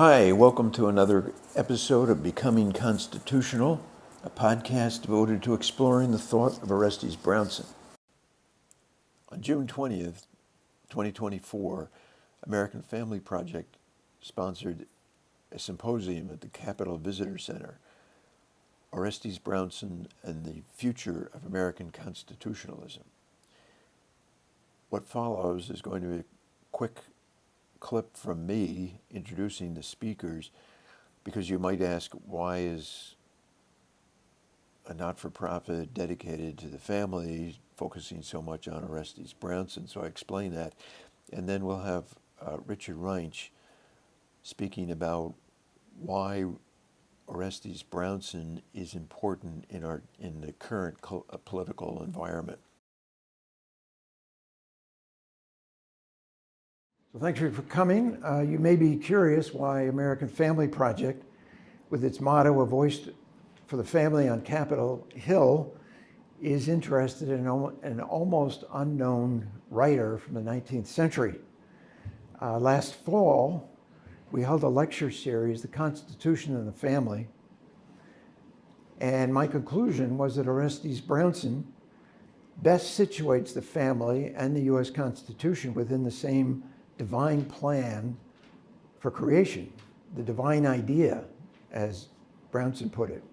Hi, welcome to another episode of Becoming Constitutional, a podcast devoted to exploring the thought of Orestes Brownson. On June 20th, 2024, American Family Project sponsored a symposium at the Capitol Visitor Center, Orestes Brownson and the Future of American Constitutionalism. What follows is going to be a quick clip from me introducing the speakers, because you might ask, why is a not-for-profit dedicated to the family focusing so much on Orestes Brownson? So I explain that. And then we'll have Richard Reinsch speaking about why Orestes Brownson is important in the current political environment. So thanks for coming. You may be curious why American Family Project, with its motto, "A Voice for the Family on Capitol Hill," is interested in an almost unknown writer from the 19th century. Last fall, we held a lecture series, "The Constitution and the Family," and my conclusion was that Orestes Brownson best situates the family and the U.S. Constitution within the same divine plan for creation, the divine idea, as Brownson put it.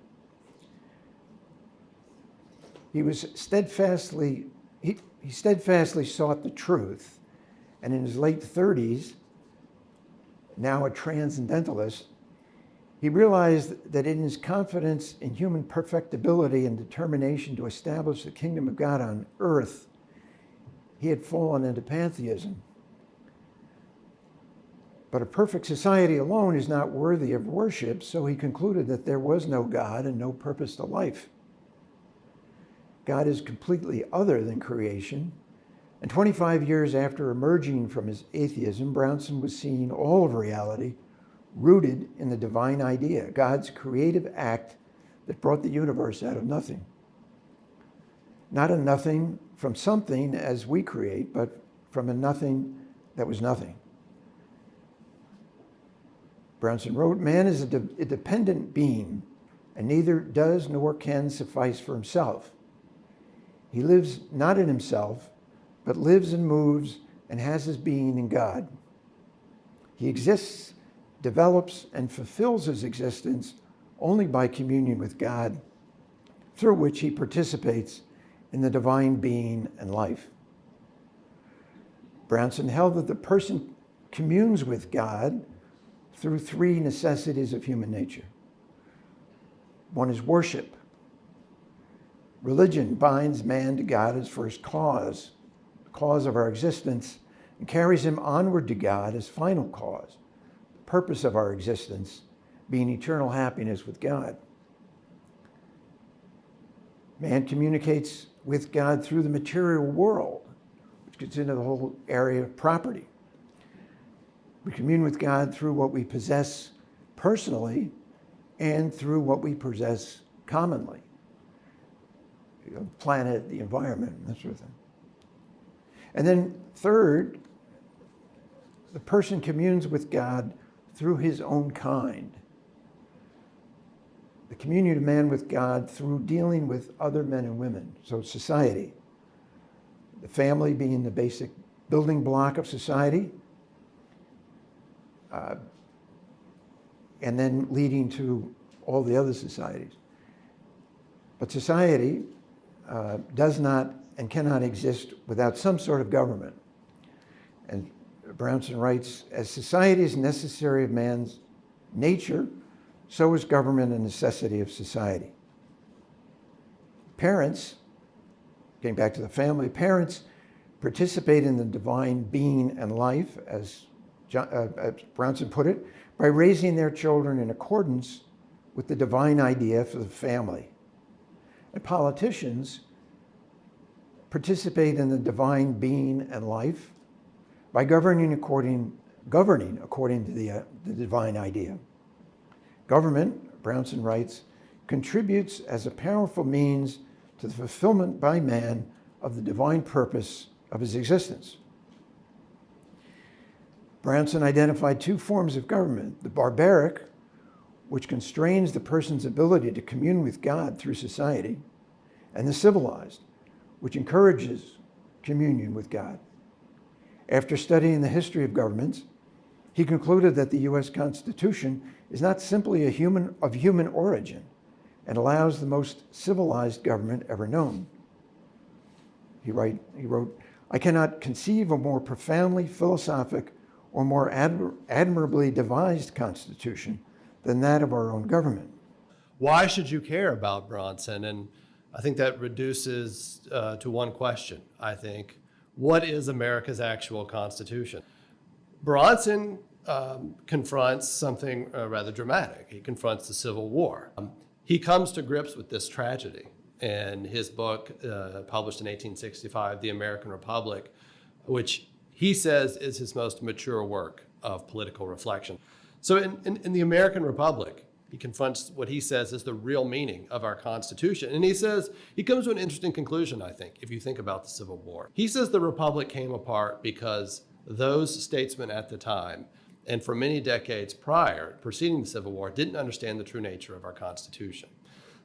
He steadfastly sought the truth, and in his late 30s, now a transcendentalist, he realized that in his confidence in human perfectibility and determination to establish the kingdom of God on earth, he had fallen into pantheism. But a perfect society alone is not worthy of worship, so he concluded that there was no God and no purpose to life. God is completely other than creation, and 25 years after emerging from his atheism, Brownson was seeing all of reality rooted in the divine idea, God's creative act that brought the universe out of nothing. Not a nothing from something as we create, but from a nothing that was nothing. Brownson wrote, "Man is a dependent being, and neither does nor can suffice for himself. He lives not in himself, but lives and moves and has his being in God. He exists, develops, and fulfills his existence only by communion with God, through which he participates in the divine being and life." Brownson held that the person communes with God through three necessities of human nature. One is worship. Religion binds man to God as first cause, the cause of our existence, and carries him onward to God as final cause, the purpose of our existence being eternal happiness with God. Man communicates with God through the material world, which gets into the whole area of property. We commune with God through what we possess personally and through what we possess commonly. The planet, the environment, that sort of thing. And then third, the person communes with God through his own kind. The communion of man with God through dealing with other men and women, so society. The family being the basic building block of society, and then leading to all the other societies. But society does not and cannot exist without some sort of government. And Brownson writes, "As society is necessary of man's nature, so is government a necessity of society." Parents, getting back to the family, parents participate in the divine being and life, as Brownson put it, by raising their children in accordance with the divine idea for the family. And politicians participate in the divine being and life by governing according to the divine idea. Government, Brownson writes, contributes as a powerful means to the fulfillment by man of the divine purpose of his existence. Brownson identified two forms of government: the barbaric, which constrains the person's ability to commune with God through society, and the civilized, which encourages communion with God. After studying the history of governments, he concluded that the U.S. Constitution is not simply of human origin and allows the most civilized government ever known. He wrote, "I cannot conceive a more profoundly philosophic or more admirably devised constitution than that of our own government." Why should you care about Brownson? And I think that reduces to one question, I think. What is America's actual constitution? Brownson confronts something rather dramatic. He confronts the Civil War. He comes to grips with this tragedy in his book, published in 1865, The American Republic, which he says is his most mature work of political reflection. So in The American Republic, he confronts what he says is the real meaning of our Constitution. And he comes to an interesting conclusion, I think, if you think about the Civil War. He says the Republic came apart because those statesmen at the time, and for many decades preceding the Civil War, didn't understand the true nature of our Constitution.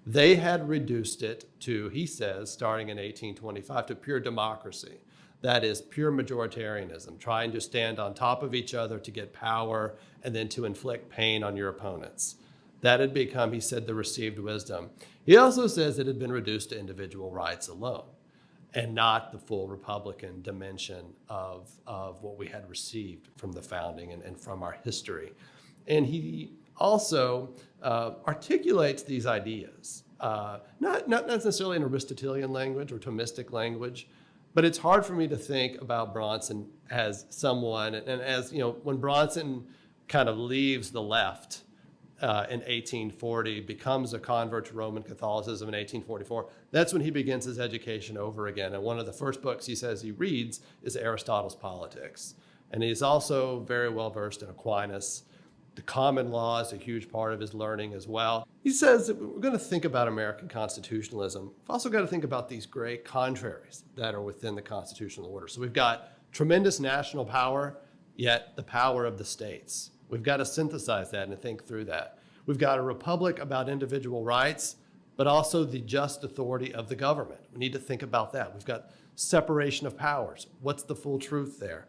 They had reduced it to, he says, starting in 1825, to pure democracy. That is pure majoritarianism, trying to stand on top of each other to get power and then to inflict pain on your opponents. That had become, he said, the received wisdom. He also says it had been reduced to individual rights alone and not the full Republican dimension of what we had received from the founding and from our history. And he also articulates these ideas, not necessarily in Aristotelian language or Thomistic language, but it's hard for me to think about Brownson as someone, and as, when Brownson kind of leaves the left in 1840, becomes a convert to Roman Catholicism in 1844, that's when he begins his education over again. And one of the first books he says he reads is Aristotle's Politics. And he's also very well versed in Aquinas. The common law is a huge part of his learning as well. He says that we're going to think about American constitutionalism. We've also got to think about these great contraries that are within the constitutional order. So we've got tremendous national power, yet the power of the states. We've got to synthesize that and think through that. We've got a republic about individual rights, but also the just authority of the government. We need to think about that. We've got separation of powers. What's the full truth there?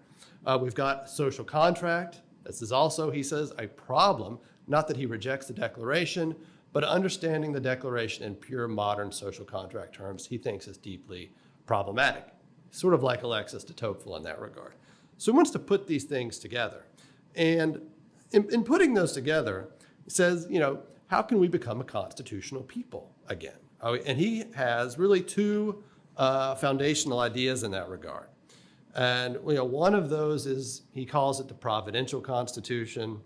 We've got social contract. This is also, he says, a problem. Not that he rejects the Declaration, but understanding the Declaration in pure modern social contract terms, he thinks is deeply problematic. Sort of like Alexis de Tocqueville in that regard. So he wants to put these things together. And in putting those together, he says, how can we become a constitutional people again? And he has really two foundational ideas in that regard. And one of those is, he calls it the providential constitution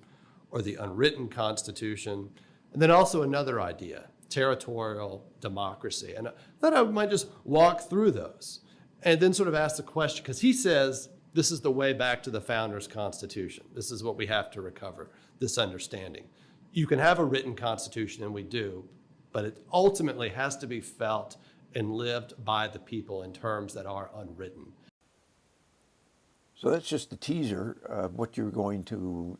or the unwritten constitution. And then also another idea, territorial democracy. And I thought I might just walk through those and then sort of ask the question, because he says this is the way back to the founders' constitution. This is what we have to recover, this understanding. You can have a written constitution, and we do, but it ultimately has to be felt and lived by the people in terms that are unwritten. So that's just a teaser of what you're going to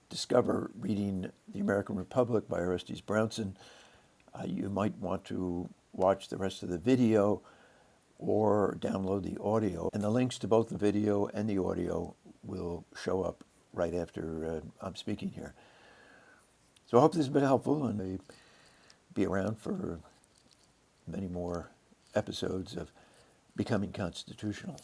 discover reading The American Republic by Orestes Brownson. You might want to watch the rest of the video or download the audio. And the links to both the video and the audio will show up right after I'm speaking here. So I hope this has been helpful, and I'll be around for many more episodes of Becoming Constitutional.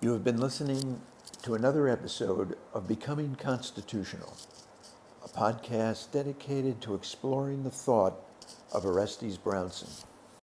You have been listening to another episode of Becoming Constitutional, a podcast dedicated to exploring the thought of Orestes Brownson.